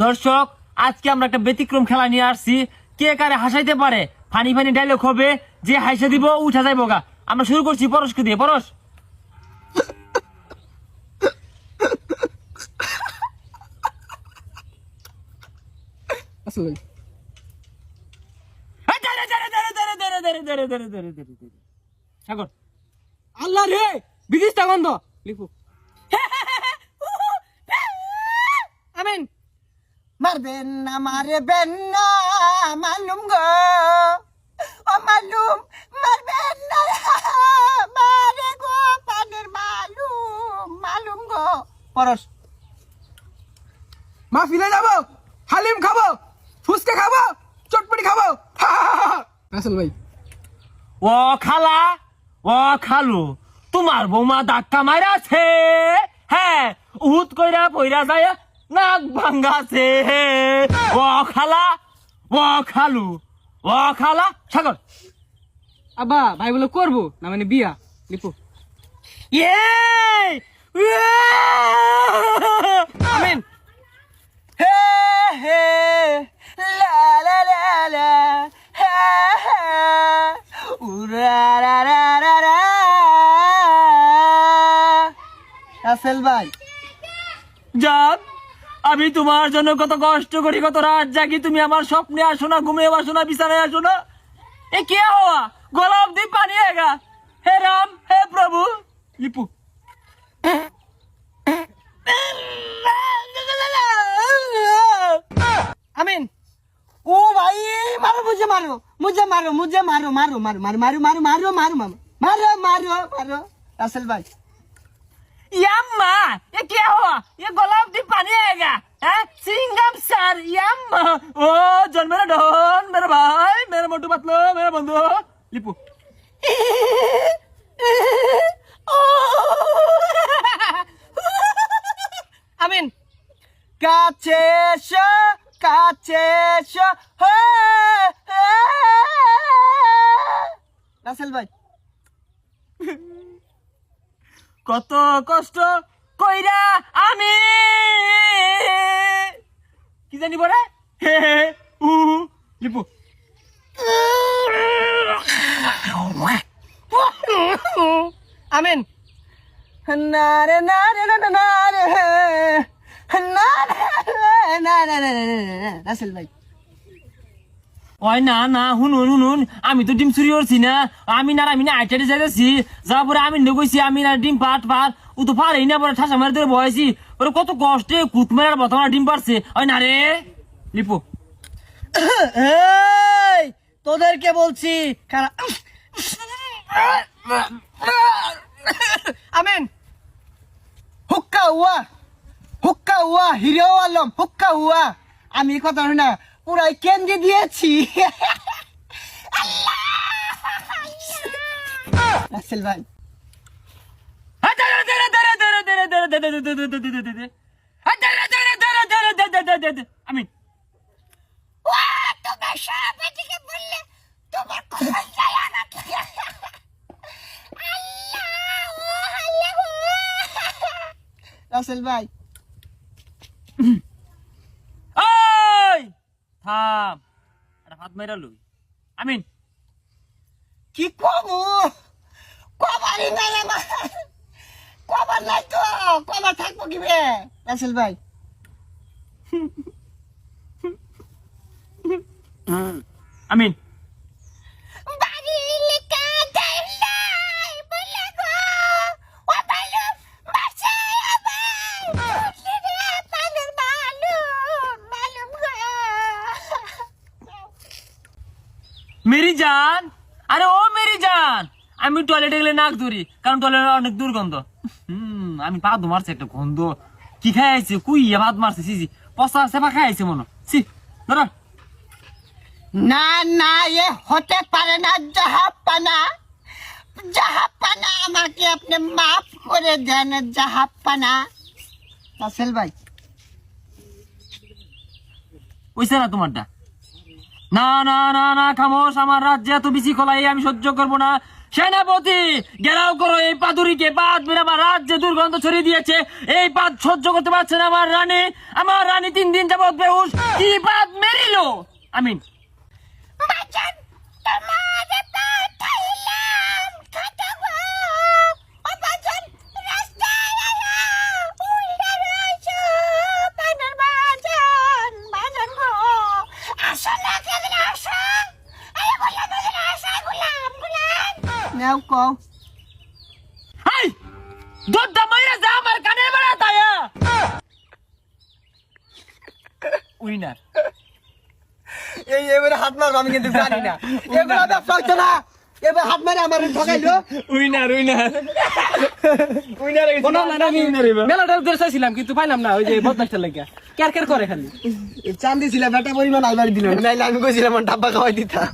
দর্শক, আজকে আমরা একটা ব্যতিক্রম খেলা নিয়ে আসছি। কে কারে হাসাইতে পারে, ফানি ফানি ডায়লগ হবে, যে হাসা দিব উঠা যাইব গা। আমরা শুরু করছি পরশকে দিয়ে। পরশ, সাগর, আল্লাহ রে, বিদিশটা গন্ধ লিখু। আমিন। মারবেন না মারবেন না মালুম গো, ও মালুম মারবেন না মারে গো পানের মালুম মালুম গো। পরশ, মাহফিলে যাবো, হালিম খাবো, ফুচকা খাবো, চটপটি খাবো। রাসেল ভাই, ও খালা, ও খালু, তোমার বৌমা ধাক্কা মারাছে। হ্যাঁ, উহুত কইরা পইরা যায় নাক ভাঙ্গাছে। ও খালা, ও খালু, ও খালা। সাগর, আব্বা ভাই বলে করবো না মানে বিয়া লিখু। ইয়ে আমিন। হে হে লা লা লা লা হে হে উরা রা রা রা রা। রাসেল ভাই, জান, আমি তোমার জন্য কত কষ্ট করি, কত রাত জাগি, তুমি আমার স্বপ্নে আসো না, ঘুমিয়ে আসো না, বিছানায় আসো না। এ কে হওয়া, গোলাপ দিয়ে পানি আएगा। হে রাম, হে প্রভু। লিপু, আমিন। ও ভাই, মারো মুঝে মারো, মুঝে মারো, মুঝে মারো, মারো মারো মারো মারো মারো মারো মারো মারো মারো মারো। রাসেল ভাই, याम्मा, ये क्या हुआ? ये गुलाब दी पानी आएगा। हैं? सिंगम सर, याम्मा। ओ, जन मेरा डॉन, मेरा भाई, मेरा मोटू पतलू, मेरा बंधु। लिपू, আমিন। কাছে এসো, কাছে এসো, হে, হে। রাসেল ভাই, কত কষ্ট কইরা আমি কি জানি বলে, হে হে উ লিপু, আমিন। না রে না রে না রে না রে না রে না না না রাসেল ভাই, ওই না না, শুনুন শুনুন, আমি তো ডিম চুরি করছি না। আমি না আইটারে যাইতেছি, যাওয়ার পরে আমি কইছি আমি না ডিম পাট পাট, ও তো পারেই না, পরে ঠাসা মারি ধরে বয়েছি, ওরে কত কষ্টে কুত মেরার বর্তমানে ডিম পারছে। ওই না রে লিপু, এই তোদেরকে বলছি আমিন। হুক্কা হুয়া হিরো আলম, হুক্কা হুয়া। আমি কথা না পুরাই কেন্দ্রে দিয়েছি। রাসেল ভাই, আমি তোমার সভাপতিকে বললে তোমার খোঁজ যায় না। রাসেল ভাই, ওই থাম, একটা ভাত মেরা লই। আমিন, কি কমু কবারই নাই আমার, কবার নাই তো, কবার থাকবো কি বে। রাসেল ভাই, আমিন, মেরি জান, আরে ও মেরি জান, আমি টয়লেটে গেলে নাক ধরি, কারণ টয়লেট অনেক দুর্গন্ধ। আমি পা মারছে একটা গন্ধ, কি খাইছে কুইয়া ভাত মারছে, সিজি পচা সেবা খাইছে মনে সি ধরা। না না, এ হতে পারে না জাহাপানা, জাহাপানা, আমাকে আপনি মাফ করে দেন জাহাপানা। রাসেল ভাই, ওইছে না তোমারটা? না না না না, খামোশ, আমার রাজ্যে এত বেশি খোলাই আমি সহ্য করবো না। সেনাপতি ঘেরাও করো এই পাদুরিকে। পাদ মেরে আমার রাজ্যে দুর্গন্ধ ছড়িয়ে দিয়েছে। এই পাদ সহ্য করতে পারছে না আমার রানী 3 দিন যাবৎ বেহুশ। কি পাদ মেরিল? আমিন। নাও কও হাই দোড্ডা মাইরা যা আমার কানে মারা তায়া। উইনার। এই এবারে হাত মারবো আমি কিন্তু জানি না এগুলো ব্যবসা হচ্ছে না এবার হাত মারে আমার ঠকাইলো উইনার। মেলাটার উদ্দেশ্য চাইছিলাম কিন্তু পাইলাম না, ওই যে বদমাসটা লাগিয়া কেয়ার কেয়ার করে খালি চান্দি ছিল বেটা পরিমাণ আইবার দিল নাইলে আমি কইছিলাম ডাব্বা খাওয়াই দিতাম